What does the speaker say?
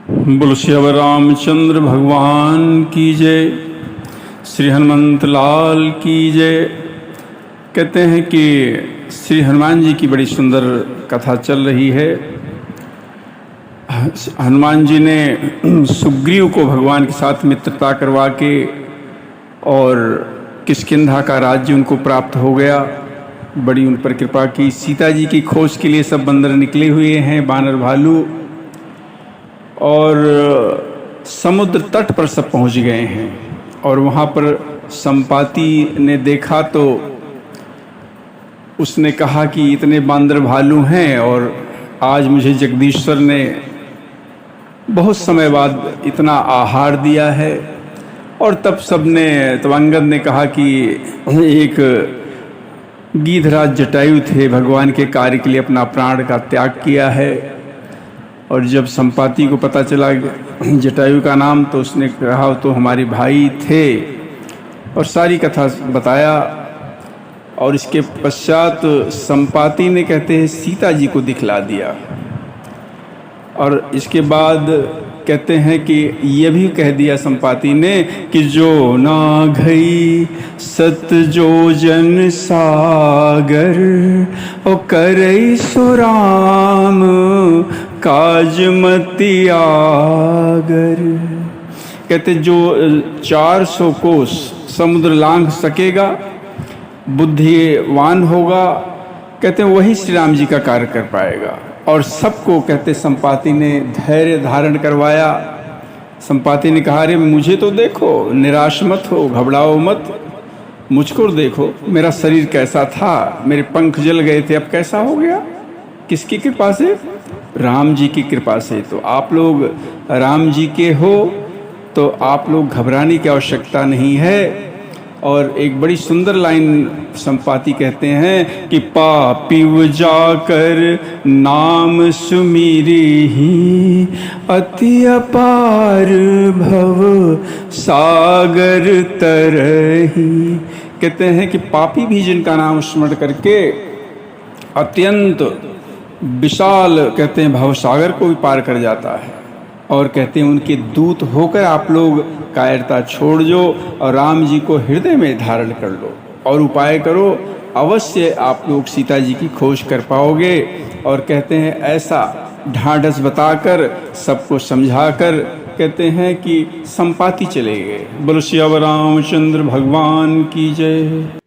बोलो श्री रामचंद्र भगवान की जय। श्री हनुमंत लाल की जय। कहते हैं कि श्री हनुमान जी की बड़ी सुंदर कथा चल रही है। हनुमान जी ने सुग्रीव को भगवान के साथ मित्रता करवा के और किष्किंधा का राज्य उनको प्राप्त हो गया। बड़ी उन पर कृपा की। सीता जी की खोज के लिए सब बंदर निकले हुए हैं, बानर भालू, और समुद्र तट पर सब पहुंच गए हैं। और वहाँ पर संपाति ने देखा तो उसने कहा कि इतने बांदर भालू हैं और आज मुझे जगदीश्वर ने बहुत समय बाद इतना आहार दिया है। और तब अंगद ने कहा कि एक गीधराज जटायु थे, भगवान के कार्य के लिए अपना प्राण का त्याग किया है। और जब संपाति को पता चला जटायु का नाम, तो उसने कहा तो हमारे भाई थे, और सारी कथा बताया। और इसके पश्चात संपाति ने, कहते हैं, सीता जी को दिखला दिया। और इसके बाद कहते हैं कि ये भी कह दिया संपाति ने कि जो ना घई सत जो जन सागर ओ करई सो राम काज मति आगर। कहते जो 400 कोस समुद्र लांघ सकेगा, बुद्धिवान होगा, कहते हैं वही श्री राम जी का कार्य कर पाएगा। और सबको, कहते संपाति ने धैर्य धारण करवाया। संपाति ने कहा, अरे मुझे तो देखो, निराश मत हो, घबराओ मत, मुझको देखो, मेरा शरीर कैसा था, मेरे पंख जल गए थे, अब कैसा हो गया। किसकी कृपा से? राम जी की कृपा से। तो आप लोग राम जी के हो तो आप लोग घबराने की आवश्यकता नहीं है। और एक बड़ी सुंदर लाइन संपाति कहते हैं कि पापीव जाकर नाम सुमीरी ही अति अपार भव सागर तरही। कहते हैं कि पापी भी जिनका नाम स्मरण करके अत्यंत विशाल, कहते हैं, भवसागर को भी पार कर जाता है। और कहते हैं उनके दूत होकर आप लोग कायरता छोड़ दो और राम जी को हृदय में धारण कर लो और उपाय करो, अवश्य आप लोग सीता जी की खोज कर पाओगे। और कहते हैं ऐसा ढाढ़स बताकर, सबको समझाकर, कहते हैं कि संपाति चले गए। बोलो श्री रामचंद्र भगवान की जय।